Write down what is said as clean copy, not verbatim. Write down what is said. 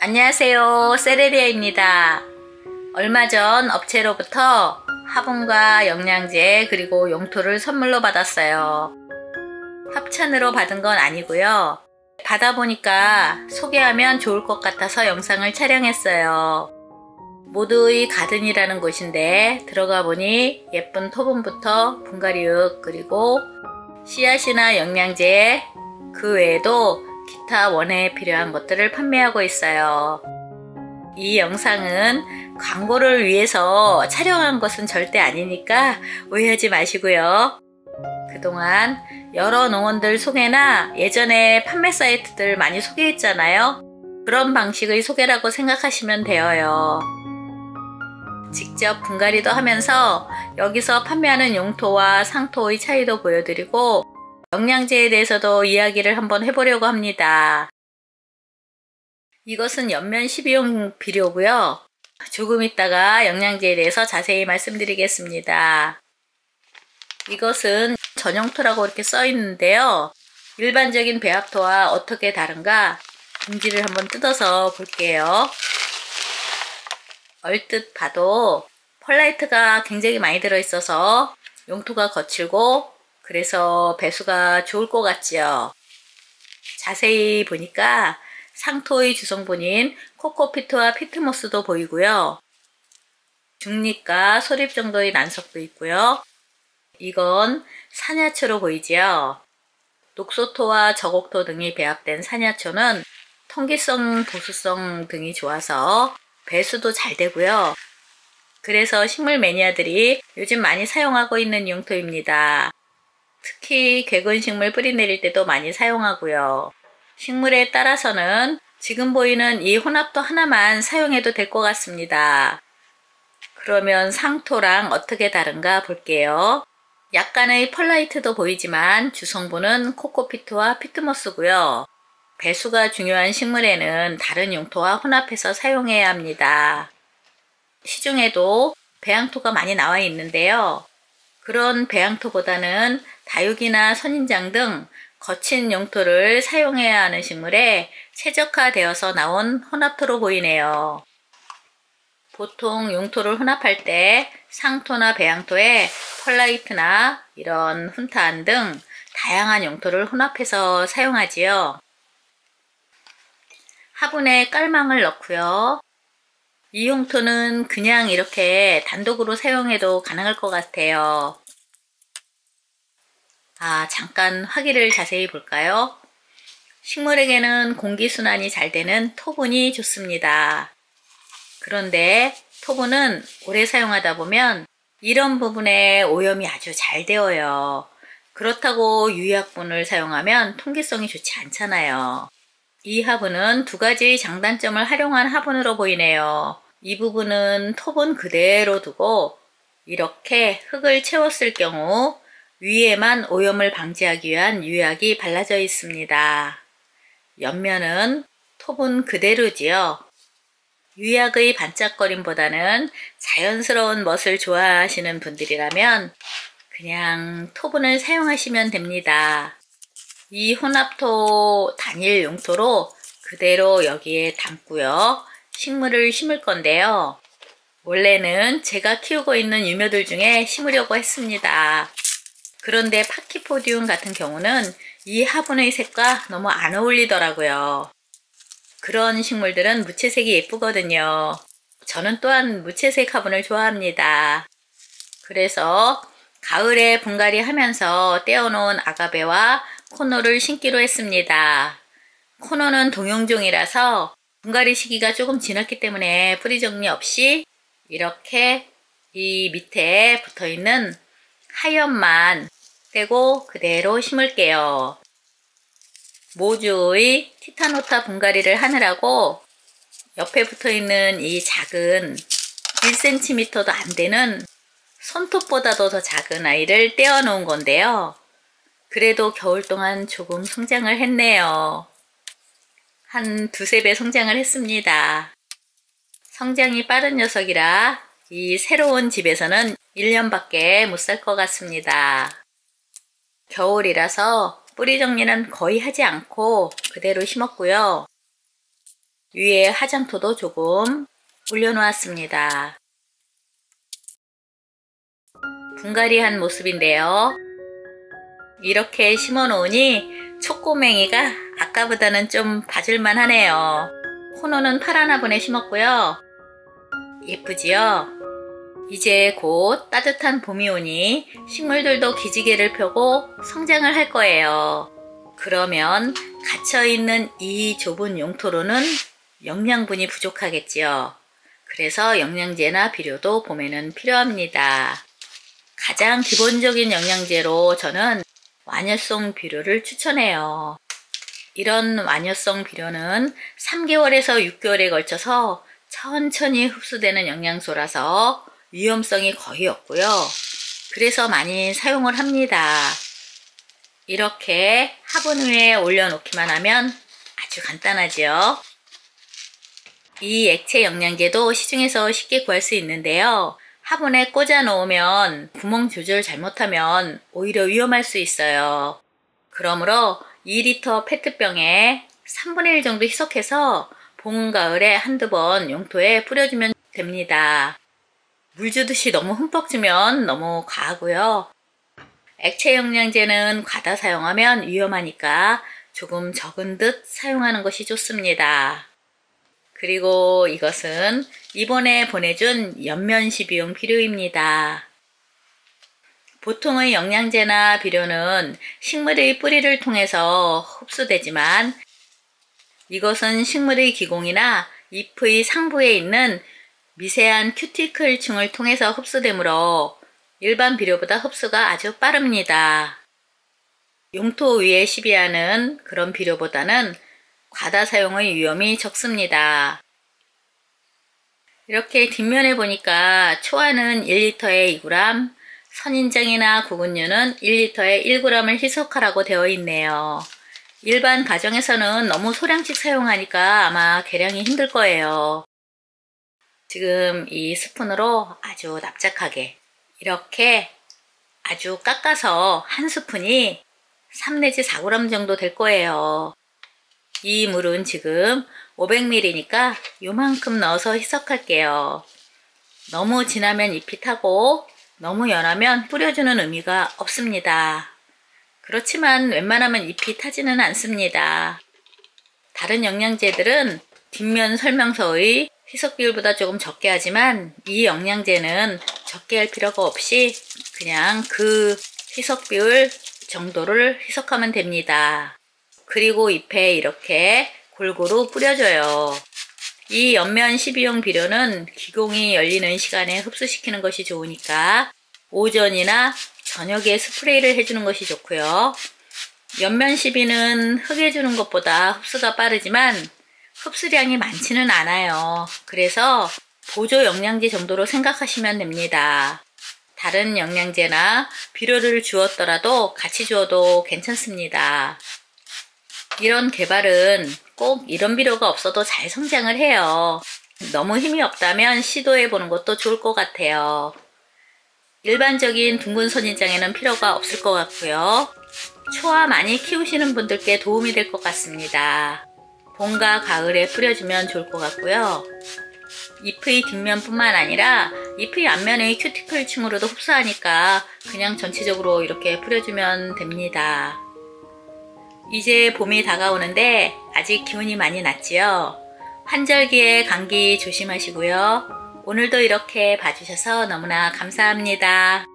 안녕하세요, 세레리아입니다. 얼마 전 업체로부터 화분과 영양제 그리고 용토를 선물로 받았어요. 협찬으로 받은 건 아니고요. 받아보니까 소개하면 좋을 것 같아서 영상을 촬영했어요. 모두의 가든이라는 곳인데 들어가 보니 예쁜 토분부터 분갈이흙 그리고 씨앗이나 영양제 그 외에도 기타 원예에 필요한 것들을 판매하고 있어요. 이 영상은 광고를 위해서 촬영한 것은 절대 아니니까 오해하지 마시고요. 그동안 여러 농원들 소개나 예전에 판매 사이트들 많이 소개했잖아요. 그런 방식의 소개라고 생각하시면 되어요. 직접 분갈이도 하면서 여기서 판매하는 용토와 상토의 차이도 보여드리고 영양제에 대해서도 이야기를 한번 해보려고 합니다. 이것은 옆면 12용 비료고요. 조금 있다가 영양제에 대해서 자세히 말씀드리겠습니다. 이것은 전용토라고 이렇게 써 있는데요. 일반적인 배합토와 어떻게 다른가 봉지를 한번 뜯어서 볼게요. 얼뜻 봐도 펄라이트가 굉장히 많이 들어있어서 용토가 거칠고 그래서 배수가 좋을 것 같지요. 자세히 보니까 상토의 주성분인 코코피트와 피트모스도 보이고요. 중립과 소립 정도의 난석도 있고요. 이건 산야초로 보이지요. 녹소토와 저곡토 등이 배합된 산야초는 통기성, 보수성 등이 좋아서 배수도 잘 되고요. 그래서 식물 매니아들이 요즘 많이 사용하고 있는 용토입니다. 특히 궤근식물 뿌리 내릴 때도 많이 사용하고요. 식물에 따라서는 지금 보이는 이 혼합토 하나만 사용해도 될 것 같습니다. 그러면 상토랑 어떻게 다른가 볼게요. 약간의 펄라이트도 보이지만 주성분은 코코피트와 피트모스고요. 배수가 중요한 식물에는 다른 용토와 혼합해서 사용해야 합니다. 시중에도 배양토가 많이 나와 있는데요. 그런 배양토보다는 다육이나 선인장 등 거친 용토를 사용해야 하는 식물에 최적화되어서 나온 혼합토로 보이네요. 보통 용토를 혼합할 때 상토나 배양토에 펄라이트나 이런 훈탄 등 다양한 용토를 혼합해서 사용하지요. 화분에 깔망을 넣고요. 이 용토는 그냥 이렇게 단독으로 사용해도 가능할 것 같아요. 잠깐 화기를 자세히 볼까요? 식물에게는 공기순환이 잘 되는 토분이 좋습니다. 그런데 토분은 오래 사용하다 보면 이런 부분에 오염이 아주 잘 되어요. 그렇다고 유약분을 사용하면 통기성이 좋지 않잖아요. 이 화분은 두 가지 장단점을 활용한 화분으로 보이네요. 이 부분은 토분 그대로 두고 이렇게 흙을 채웠을 경우 위에만 오염을 방지하기 위한 유약이 발라져 있습니다. 옆면은 토분 그대로지요. 유약의 반짝거림보다는 자연스러운 멋을 좋아하시는 분들이라면 그냥 토분을 사용하시면 됩니다. 이 혼합토 단일 용토로 그대로 여기에 담고요. 식물을 심을 건데요. 원래는 제가 키우고 있는 유묘들 중에 심으려고 했습니다. 그런데 파키포디움 같은 경우는 이 화분의 색과 너무 안 어울리더라고요. 그런 식물들은 무채색이 예쁘거든요. 저는 또한 무채색 화분을 좋아합니다. 그래서 가을에 분갈이 하면서 떼어놓은 아가베와 코노를 심기로 했습니다. 코노는 동용종이라서 분갈이 시기가 조금 지났기 때문에 뿌리 정리 없이 이렇게 이 밑에 붙어있는 하엽만 떼고 그대로 심을게요. 모주의 티타노타 분갈이를 하느라고 옆에 붙어있는 이 작은 1cm도 안 되는 손톱보다도 더 작은 아이를 떼어 놓은 건데요. 그래도 겨울 동안 조금 성장을 했네요. 한 두세 배 성장을 했습니다. 성장이 빠른 녀석이라 이 새로운 집에서는 1년밖에 못 살 것 같습니다. 겨울이라서 뿌리 정리는 거의 하지 않고 그대로 심었고요. 위에 화장토도 조금 올려놓았습니다. 분갈이한 모습인데요. 이렇게 심어놓으니 촉고맹이가 아까보다는 좀 봐줄만 하네요. 코너는 파란 화분에 심었고요. 예쁘지요? 이제 곧 따뜻한 봄이 오니 식물들도 기지개를 펴고 성장을 할 거예요. 그러면 갇혀있는 이 좁은 용토로는 영양분이 부족하겠지요. 그래서 영양제나 비료도 봄에는 필요합니다. 가장 기본적인 영양제로 저는 완효성 비료를 추천해요. 이런 완효성 비료는 3개월에서 6개월에 걸쳐서 천천히 흡수되는 영양소라서 위험성이 거의 없고요. 그래서 많이 사용을 합니다. 이렇게 화분 위에 올려놓기만 하면 아주 간단하지요. 이 액체 영양제도 시중에서 쉽게 구할 수 있는데요. 화분에 꽂아 놓으면 구멍 조절 잘못하면 오히려 위험할 수 있어요. 그러므로 2리터 페트병에 3분의 1 정도 희석해서 봄, 가을에 한두 번 용토에 뿌려주면 됩니다. 물 주듯이 너무 흠뻑 주면 너무 과하고요. 액체 영양제는 과다 사용하면 위험하니까 조금 적은 듯 사용하는 것이 좋습니다. 그리고 이것은 이번에 보내준 연면12용 비료입니다. 보통의 영양제나 비료는 식물의 뿌리를 통해서 흡수되지만 이것은 식물의 기공이나 잎의 상부에 있는 미세한 큐티클층을 통해서 흡수되므로 일반 비료보다 흡수가 아주 빠릅니다. 용토 위에 시비하는 그런 비료보다는 과다 사용의 위험이 적습니다. 이렇게 뒷면에 보니까 초안은 1리터에 2g, 선인장이나 구근류는 1리터에 1g을 희석하라고 되어 있네요. 일반 가정에서는 너무 소량씩 사용하니까 아마 계량이 힘들 거예요. 지금 이 스푼으로 아주 납작하게 이렇게 아주 깎아서 한 스푼이 3 내지 4g 정도 될 거예요. 이 물은 지금 500ml니까 요만큼 넣어서 희석할게요. 너무 진하면 잎이 타고 너무 연하면 뿌려주는 의미가 없습니다. 그렇지만 웬만하면 잎이 타지는 않습니다. 다른 영양제들은 뒷면 설명서의 희석비율보다 조금 적게 하지만 이 영양제는 적게 할 필요가 없이 그냥 그 희석비율 정도를 희석하면 됩니다. 그리고 잎에 이렇게 골고루 뿌려줘요. 이 연면 12용 비료는 기공이 열리는 시간에 흡수시키는 것이 좋으니까 오전이나 저녁에 스프레이를 해주는 것이 좋고요. 연면 12는 흙에 주는 것보다 흡수가 빠르지만 흡수량이 많지는 않아요. 그래서 보조 영양제 정도로 생각하시면 됩니다. 다른 영양제나 비료를 주었더라도 같이 주어도 괜찮습니다. 이런 개발은 꼭 이런 비료가 없어도 잘 성장을 해요. 너무 힘이 없다면 시도해 보는 것도 좋을 것 같아요. 일반적인 둥근 선인장에는 필요가 없을 것 같고요. 초아 많이 키우시는 분들께 도움이 될 것 같습니다. 봄과 가을에 뿌려주면 좋을 것 같고요. 잎의 뒷면뿐만 아니라 잎의 앞면의 큐티클층으로도 흡수하니까 그냥 전체적으로 이렇게 뿌려주면 됩니다. 이제 봄이 다가오는데 아직 기운이 많이 낮지요? 환절기에 감기 조심하시고요. 오늘도 이렇게 봐주셔서 너무나 감사합니다.